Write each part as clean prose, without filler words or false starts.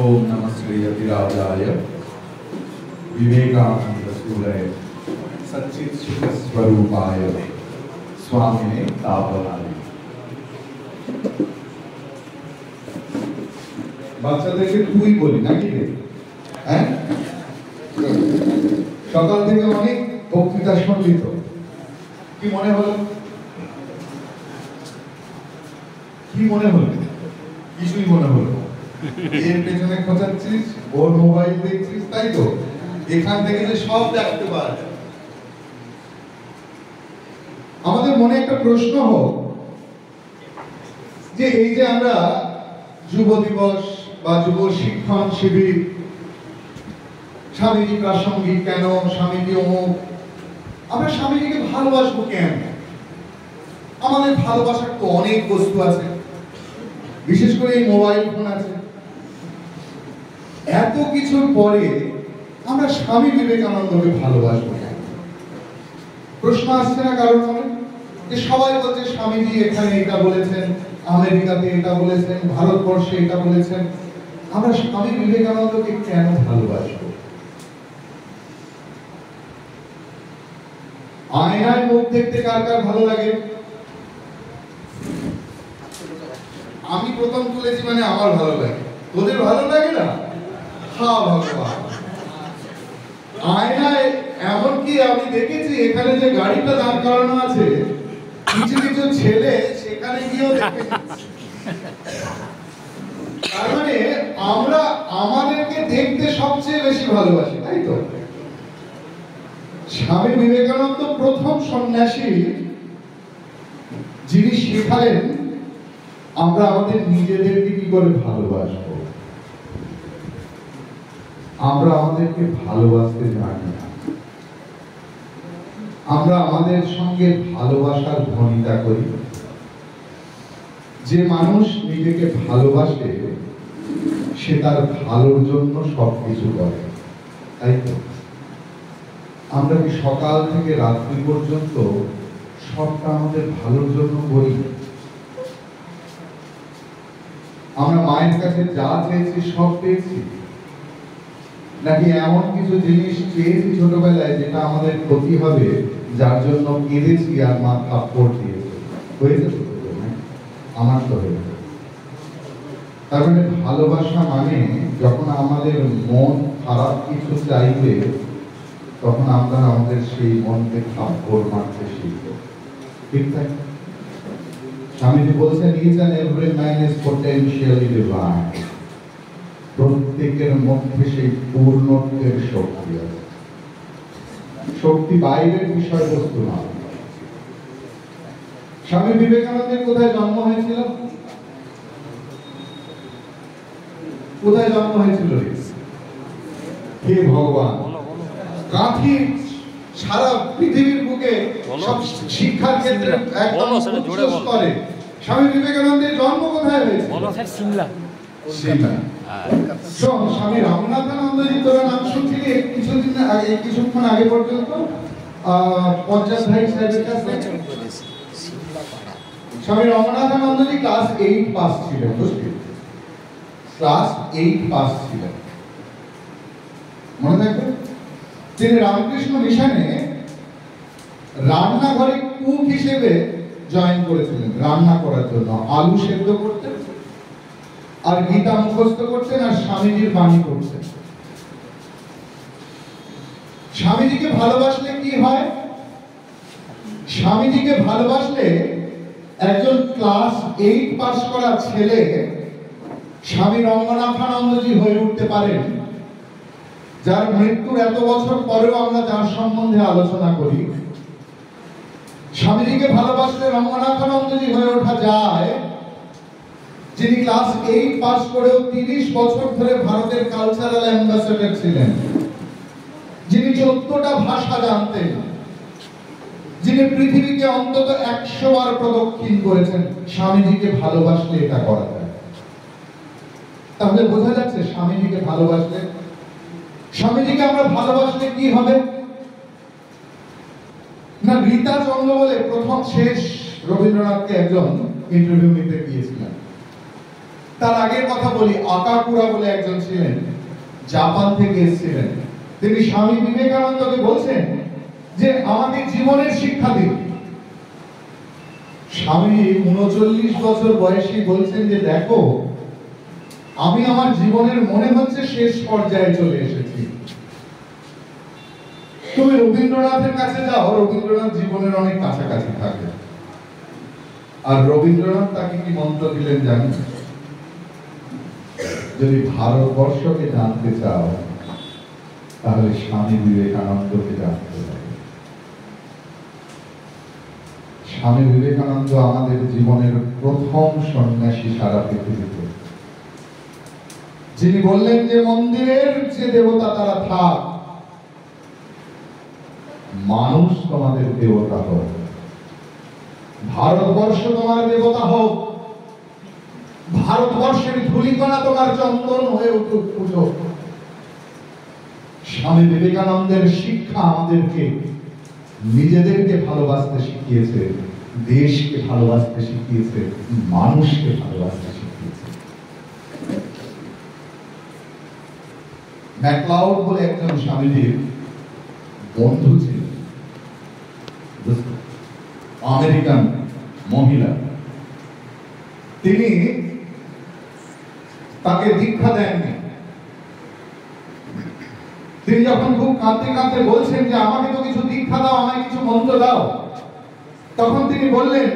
ओम नमः श्रीयतिराजाय विवेकानंदसूरये सच्चित्स्वरूपाय स्वामिने तापनाय। বাচ্চাদেরকে তুই বলি নাকি রে? হ্যাঁ, সকাল থেকে অনেক বক্তৃতা শুনলি তো, কি মনে হলো? কি মনে হলো? কিছুই মনে হলো? এর পেছনে খোঁচাচ্ছিস, ওর মোবাইল দেখছিস, তাই তো? এখান থেকে যে সব দেখতে পাওয়া যায়। আমাদের মনে একটা প্রশ্ন হোক যে এই যে আমরা যুব দিবস বা যুব শিক্ষণ শিবির, স্বামীজি প্রাসঙ্গিক কেন, স্বামীজি অমুক, আমরা স্বামীজিকে ভালোবাসবো কেন? আমাদের ভালোবাসার তো অনেক বস্তু আছে, বিশেষ করে এই মোবাইল ফোন আছে। এত কিছুর পরে আমরা স্বামী বিবেকানন্দকে ভালোবাসবো কেন? প্রশ্ন আসছে না কারণ মনে? যে সবাই বলছে স্বামীজি এখানে এটা বলেছেন, আমেরিকাতে এটা বলেছেন, ভারতবর্ষে এটা বলেছেন, আমরা স্বামী বিবেকানন্দকে কেন ভালোবাসবো? আয়নায় মুখ দেখতে কার কার ভালো লাগে? আমি প্রথম তুলেছি মানে আমার ভালো লাগে, তোদের ভালো লাগে না? হ্যাঁ ভগবান, আয়নায় এমনকি আমি দেখেছি এখানে যে গাড়িটা দাঁড় করানো আছে, কিছু কিছু ছেলে সেখানে গিয়েও দেখে। তার মানে আমরা আমাদেরকে দেখতে সবচেয়ে বেশি ভালোবাসি, তাই তো? স্বামী বিবেকানন্দ প্রথম সন্ন্যাসী যিনি শেখালেন আমরা আমাদের নিজেদেরকে কি করে ভালোবাসবো। আমরা আমাদেরকে ভালোবাসতে জানি না, আমরা আমাদের সঙ্গে ভালোবাসার ধ্বনিতা করি। যে মানুষ নিজেকে ভালোবাসে সে তার ভালোর জন্য সবকিছু করে, তাই তো? আমরা কি সকাল থেকে রাত্রি পর্যন্ত সবটা আমাদের ভালোর জন্য করি? আমরা মায়ের কাছে যা চেয়েছি সব পেয়েছি, নাকি এমন কিছু জিনিস চেয়েছি ছোটবেলায় যেটা আমাদের ক্ষতি হবে, যার জন্য কেঁদেছি আর মা থাপ্পড় দিয়েছে? হয়েছে তো? আমার তো হয়েছে। তার মানে ভালোবাসা মানে যখন আমাদের মন খারাপ কিছু চাইবে তখন আমরা আমাদের সেই মনকে থাপ্পড় মারতে শিখব, ঠিক তাই? স্বামীজি বলছেন each and every man is potentially divine. প্রত্যেকের মধ্যে সেই পূর্ণত্বের শক্তি আছে। শক্তি বাইরের বিষয়বস্তু না। স্বামী বিবেকানন্দের কোথায় জন্ম হয়েছিল? কোথায় জন্ম হয়েছিল? হে ভগবান, কাঁথি সারা পৃথিবীর বুকে সব শিক্ষার ক্ষেত্রে একদম উচ্চ স্তরে। স্বামী বিবেকানন্দের জন্ম কোথায় হয়েছিল? সিমলা। সিমলা। স্বামী রামনাথানন্দজি, তোরা নাম শুনছিলি কিছুক্ষণ আগে পর্যন্ত পঞ্চায়েত ভাই সাহেবের কাছে। স্বামী রামনাথানন্দজি ক্লাস 8 পাস ছিলেন, বুঝলি? ক্লাস 8 পাস ছিলেন, মনে থাকবে? তিনি রামকৃষ্ণ মিশনে রান্নাঘরে কুক হিসেবে জয়েন করেছিলেন, রান্না করার জন্য। আলু সেদ্ধ করতেন আর গীতা মুখস্থ করতেন আর স্বামীজির বাণী করতেন। স্বামীজিকে ভালোবাসলে কি হয়? স্বামীজিকে ভালোবাসলে একজন ক্লাস 8 পাস করা ছেলে স্বামী রঙ্গনাথানন্দজি হয়ে উঠতে পারেন, যার মৃত্যুর এত বছর পরেও আমরা যার সম্বন্ধে আলোচনা করি। স্বামীজিকে ভালোবাসলে রঙ্গনাথানন্দজি হয়ে ওঠা যায়, যিনি ক্লাস 8 পাস করেও 30 বছর ধরে ভারতের কালচারাল অ্যাম্বাসেডর ছিলেন, যিনি 14টা ভাষা জানতেন, যিনি পৃথিবীকে অন্তত 100 বার প্রদক্ষিণ করেছেন। স্বামীজিকে ভালোবাসলে এটা করা যায়। তাহলে বোঝা যাচ্ছে স্বামীজিকে ভালোবাসলে, স্বামীজিকে আমরা ভালোবাসলে কি হবে না? রীতা চন্দ্র বলে প্রথম শেষ রবীন্দ্রনাথকে একজন ইন্টারভিউ নিতে গিয়েছিলেন। তার আগের কথা বলি, আকাকুরা বলে একজন ছিলেন, জাপান থেকে এসেছিলেন। তিনি স্বামী বিবেকানন্দকে বলছেন যে আমাকে জীবনের শিক্ষা দিন। স্বামী 39 বছর বয়সী বলছেন যে দেখো, আমি আমার জীবনের মনে হচ্ছে শেষ পর্যায়ে চলে এসেছি। তুমি রবীন্দ্রনাথের কাছে যাও, রবীন্দ্রনাথ জীবনের অনেক কাছাকাছি থাকে। আর রবীন্দ্রনাথ তাকে কি মন্ত্র দিলেন জানেন? যদি ভারতবর্ষকে জানতে চাও তাহলে স্বামী বিবেকানন্দকে জানতে হবে। স্বামী বিবেকানন্দ আমাদের জীবনের প্রথম সন্ন্যাসী সারা পৃথিবীতে, যিনি বললেন যে মন্দিরের যে দেবতা তারা থাক, মানুষ তোমাদের দেবতা হোক, ভারতবর্ষ তোমার দেবতা হোক, ভারতবর্ষের ধূলিকণা তোমার চন্দন হয়ে উঠুক পুজো। স্বামী বিবেকানন্দের শিক্ষা আমাদেরকে নিজেদেরকে ভালোবাসতে শিখিয়েছে, দেশকে ভালোবাসতে শিখিয়েছে, মানুষকে ভালোবাসতে শিখিয়েছে। ম্যাকলাউড বলে একজন স্বামীজির বন্ধু ছিল, আমেরিকান মহিলা। তিনি তাকে দীক্ষা দেননি। তিনি যখন খুব কাঁদতে কাঁদতে বলছেন যে আমাকে তো কিছু দীক্ষা দাও, আমাকে কিছু মন্ত্র দাও, তখন তিনি বললেন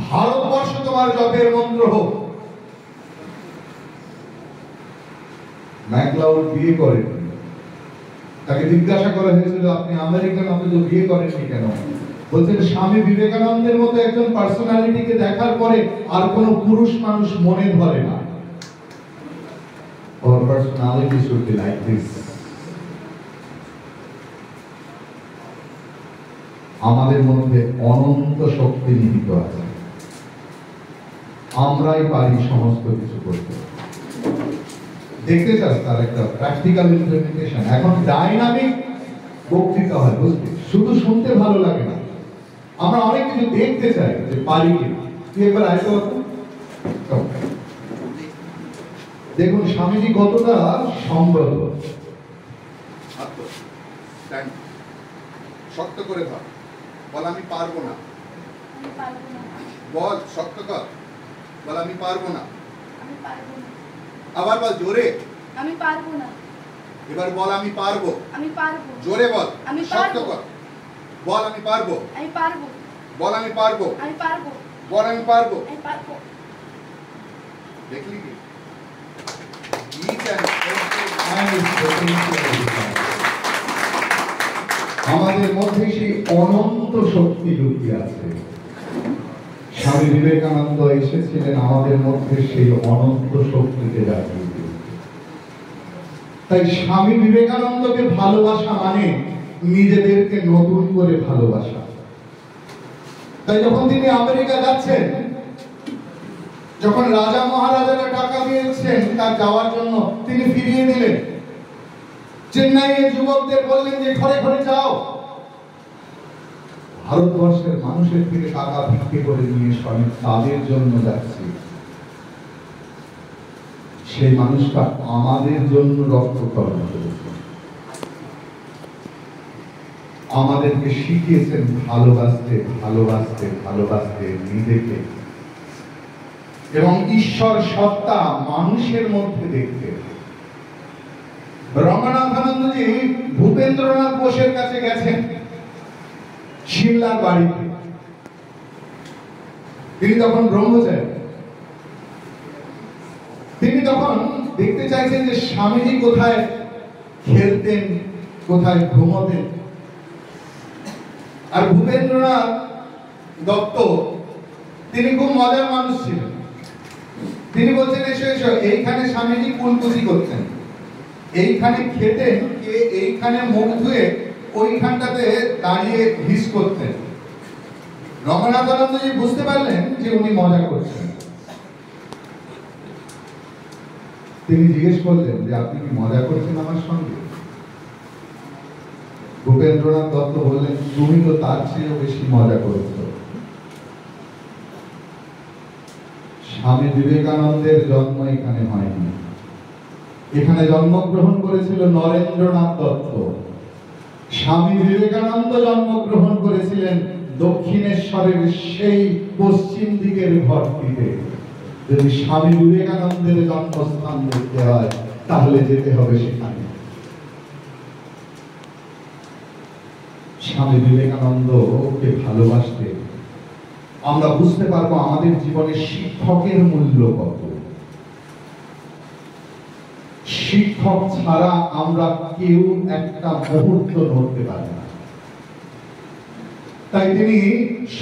ভারতবর্ষ তোমার জপের মন্ত্র হোক। ম্যাকলাউড বিয়ে করেন। তাকে জিজ্ঞাসা করা হয়েছিল আপনি আমেরিকান, আপনি তো বিয়ে করেননি কেন? বলছেন স্বামী বিবেকানন্দের মতো একজন পার্সোনালিটিকে দেখার পরে আর কোনো পুরুষ মানুষ মনে ধরে না। Our personality should be like this. আমাদের মধ্যে অনন্ত শক্তি নিহিত আছে, আমরাই পারি সমস্ত কিছু করতে। দেখতে চাস তার একটা প্র্যাকটিক্যাল ইমপ্লিমেন্টেশন। এখন ডাইনামিক বক্তৃতা হয়, বুঝতে শুধু শুনতে ভালো লাগে না, আমরা অনেক কিছু দেখতে চাই যে পারি কিনা। তুই একবার আইসো, দেখুন স্বামীজি কতটা সম্ভব। শক্ত করে ধর, বল আমি পারবো না, বল শক্ত কর, বল আমি পারবো না, আবার বল জোরে, আমি পারবো না, এবার বল আমি পারবো, আমি পারবো, জোরে বল, আমি শক্ত পারবো, কর, বল আমি পারবো, আমি পারবো, বল আমি পারবো, আমি পারবো, বল আমি পারবো। আমি পারবো। দেখলি কি? আমাদের মধ্যে সেই অনন্ত শক্তি লুকিয়ে আছে। স্বামী বিবেকানন্দ এসেছিলেন আমাদের মধ্যে সেই অনন্ত শক্তিকে জাগিয়ে দিতে। তাই স্বামী বিবেকানন্দকে ভালোবাসা মানে নিজেদেরকে নতুন করে ভালোবাসা। তাই যখন তিনি আমেরিকা যাচ্ছেন, যখন রাজা মহারাজারা টাকা দিয়েছেন তার যাওয়ার জন্য, তিনি ফিরিয়ে দিলেন। চেন্নাইয়ের যুবকদের বললেন যে ঘরে ঘরে যাও, ভারতবর্ষের মানুষের থেকে টাকা ভিক্ষে করে নিয়ে স্বামী তাদের জন্য যাচ্ছি। সেই মানুষটা আমাদের জন্য রক্তকর্ম করেছে, আমাদেরকে শিখিয়েছেন ভালোবাসতে ভালোবাসতে ভালোবাসতে নিজেকে, এবং ঈশ্বর সত্তা মানুষের মধ্যে দেখতে। রঙ্গনাথানন্দজি ভূপেন্দ্রনাথ বোসের কাছে গেছেন সিমলার বাড়িতে। তিনি তখন ব্রহ্মচারী। তিনি তখন দেখতে চাইছেন যে স্বামীজি কোথায় খেলতেন, কোথায় ঘুমোতেন। আর ভূপেন্দ্রনাথ দত্ত তিনি খুব মজার মানুষ ছিলেন। তিনি বলছেন এসো এসো, এইখানে স্বামীজি কুলকুচি করতেন, এইখানে খেতেন, কে এইখানে মুখ ধুয়ে ওইখানটাতে দাঁড়িয়ে হিস করতেন। রঙ্গনাথানন্দজি বুঝতে পারলেন যে উনি মজা করছেন। তিনি জিজ্ঞেস করলেন যে আপনি কি মজা করছেন আমার সঙ্গে? ভূপেন্দ্রনাথ দত্ত বললেন তুমি তো তার চেয়েও বেশি মজা করেছ। স্বামী বিবেকানন্দের জন্ম এখানে হয়নি। এখানে জন্মগ্রহণ করেছিল নরেন্দ্রনাথ দত্ত। স্বামী বিবেকানন্দ জন্মগ্রহণ করেছিলেন দক্ষিণেশ্বরের সেই পশ্চিম দিকের ঘরটিতে। যদি স্বামী বিবেকানন্দের জন্মস্থান দেখতে হয় তাহলে যেতে হবে সেখানে। স্বামী বিবেকানন্দকে ভালোবাসতে আমরা বুঝতে পারবো আমাদের জীবনে শিক্ষকের মূল্য কত। শিক্ষক ছাড়া আমরা কেউ একটা মুহূর্ত নড়তে পারি না। তাই তিনি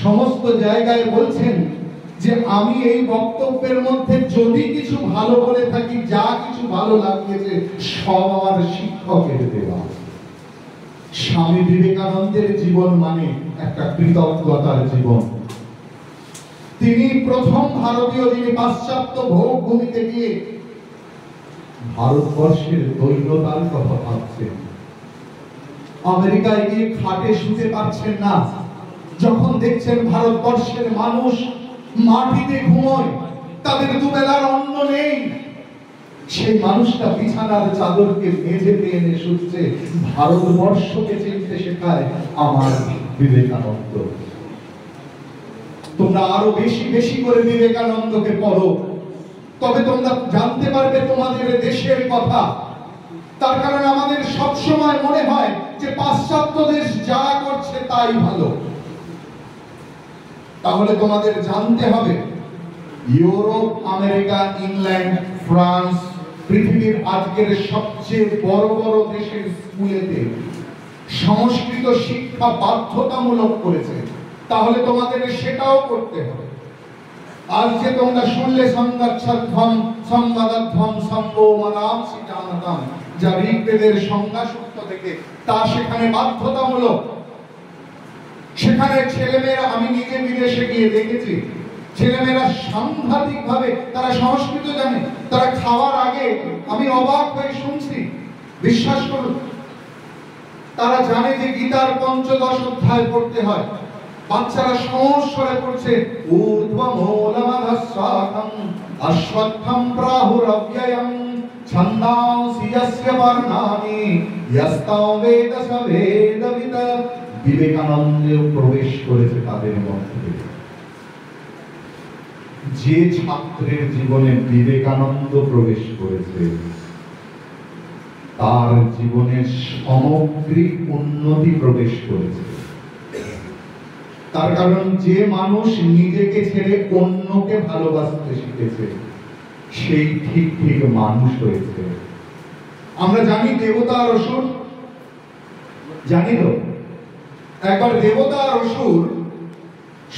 সমস্ত জায়গায় বলছেন যে আমি এই বক্তব্যের মধ্যে যদি কিছু ভালো বলে থাকি, যা কিছু ভালো লাগিয়েছে সব আমার শিক্ষকের দেওয়া। স্বামী বিবেকানন্দের জীবন মানে একটা কৃতজ্ঞতার জীবন। তিনি প্রথম ভারতীয় যিনি পাশ্চাত্য ভোগ ভূমিতে গিয়ে ভারতবর্ষের দৈন্যতার কথা ভাবছেন। আমেরিকায় গিয়ে খাটে শুতে পারছেন না, যখন দেখছেন ভারতবর্ষের মানুষ মাটিতে ঘুমোয়, তাদের দুবেলার অন্ন নেই, সেই মানুষটা বিছানার চাদরকে মেঝেতে এনে শুচ্ছে। ভারতবর্ষকে চিনতে শেখায় আমার বিবেকানন্দ। তোমরা আরো বেশি বেশি করে বিবেকানন্দকে পড়ো, তবে তোমরা জানতে পারবে তোমাদের দেশের কথা। তার কারণ আমাদের সব সময় মনে হয় যে পাশ্চাত্য দেশ যা করছে তাই ভালো। তাহলে তোমাদের জানতে হবে ইউরোপ, আমেরিকা, ইংল্যান্ড, ফ্রান্স, পৃথিবীর আজকের সবচেয়ে বড় বড় দেশের স্কুলেতে সংস্কৃত শিক্ষা বাধ্যতামূলক করেছে। তাহলে তোমাদের সেটাও করতে হবে। আজ যে তোমরা শুনলে সংগাচ্ছাধ্বম সংবাদাধ্বম সম্ভবনাম সিজানতাম, যা ঋগ্বেদের সংজ্ঞা সূত্র থেকে, তা সেখানে বাধ্যতামূলক। সেখানে ছেলেমেয়েরা, আমি নিজে বিদেশে গিয়ে দেখেছি, ছেলেমেয়েরা সাংঘাতিক ভাবে তারা সংস্কৃত জানে। তারা খাওয়ার আগে আমি অবাক হয়ে শুনছি, বিশ্বাস করুন, তারা জানে যে গীতার ৫ম অধ্যায় পড়তে হয়। বাচ্চারা সংস্বরে পড়ছে ঊর্ধ্বমূলমধঃসাখম অশ্বত্থম প্রাহুরব্যয়ম ছন্দাংসি যস্য বর্ণানি যস্তাও বেদ স বেদবিদ। বিবেকানন্দ প্রবেশ করেছে তাদের মধ্যে। যে ছাত্রের জীবনে বিবেকানন্দ প্রবেশ করেছে তার জীবনের সামগ্রিক উন্নতি প্রবেশ করেছে। তার কারণ যে মানুষ নিজেকে ছেড়ে অন্যকে ভালোবাসতে শিখেছে সেই ঠিক ঠিক মানুষ হয়েছে। আমরা জানি দেবতা আর অসুর, জানি তো। একবার দেবতা আর অসুর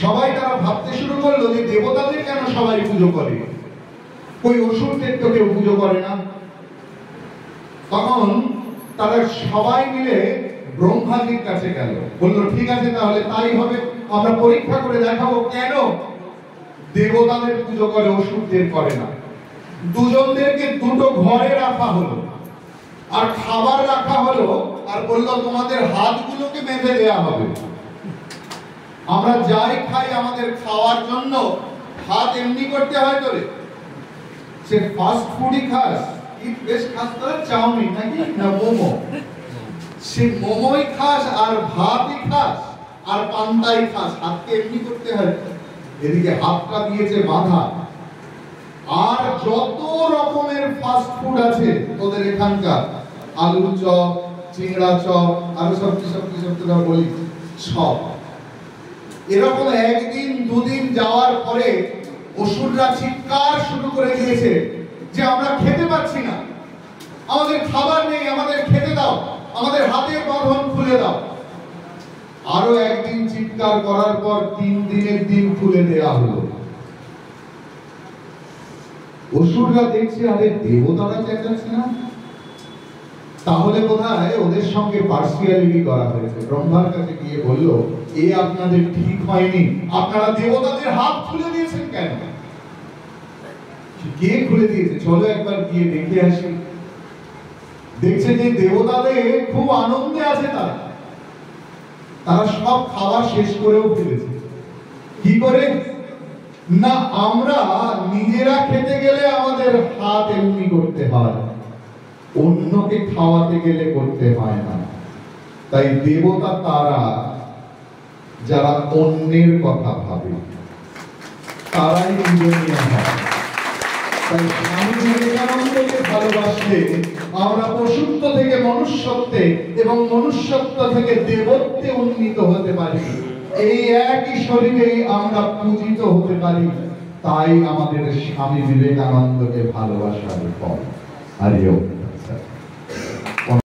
সবাই তারা ভাবতে শুরু করলো যে দেবতাদের কেন সবাই পুজো করে, ওই অসুরদের তো কেউ পুজো করে না। তখন তারা সবাই মিলে ব্রহ্মাজির কাছে গেল, বললো ঠিক আছে তাহলে তাই হবে, আমরা পরীক্ষা করে দেখাবো কেন দেবতাদের পুজো করে অসুরদের করে না। দুজনদেরকে দুটো ঘরে রাখা হলো আর খাবার রাখা হলো, আর বললো তোমাদের হাতগুলোকে বেঁধে দেওয়া হবে। আমরা যাই খাই আমাদের খাওয়ার জন্য হাত এমনি করতে হয় তোরে। সে ফাস্ট ফুডই খাস, কি বেশ খাস তোরা, চাউমিন নাকি না মোমো, সে মোমোই খাস আর ভাতই খাস আর পান্তাই খাস, হাতকে এমনি করতে হয়। এদিকে হাতটা দিয়েছে বাঁধা। আর যত রকমের ফাস্ট ফুড আছে তোদের এখানকার, আলুর চপ, চিংড়া চপ, আরো সব তোরা বলি সব, এরকম একদিন দুদিন যাওয়ার পরে অসুররা চিৎকার শুরু করে দিয়েছে যে আমরা খেতে পাচ্ছি না, আমাদের খাবার নেই, আমাদের খেতে দাও, আমাদের হাতের বাঁধন খুলে দাও। আরো একদিন চিৎকার করার পর ৩ দিনের দিন খুলে দেয়া হলো। অসুররা দেখছে আরে দেবতারা চেঁচাচ্ছে না, তাহলে বোধহয় ওদের সঙ্গে পার্সিয়ালিটি করা হয়েছে। ব্রহ্মার কাছে গিয়ে বলল, এ আপনাদের ঠিক হয়নি, আপনারা দেবতাদের হাত খুলে দিয়েছেন কেন? কে খুলে দিয়েছে? চলো একবার গিয়ে দেখে আসি। দেখছে যে দেবতাদের খুব আনন্দে আছে, তারা সব খাবার শেষ করেও ফেলেছে। কি করে? না আমরা নিজেরা খেতে গেলে আমাদের হাত এমনি করতে হয়, অন্যকে খাওয়াতে গেলে করতে হয় না। তাই দেবতা তারা যারা অন্যের কথা ভাবে, তারাই পূজনীয় হয়। তাই স্বামী বিবেকানন্দকে ভালোবাসলে আমরা পশুত্ব থেকে মনুষ্যত্বে এবং মনুষ্যত্ব থেকে দেবত্বে উন্নীত হতে পারি। এই একই শরীরেই আমরা পূজিত হতে পারি। তাই আমাদের স্বামী বিবেকানন্দকে ভালোবাসার ফল। হরি ওম।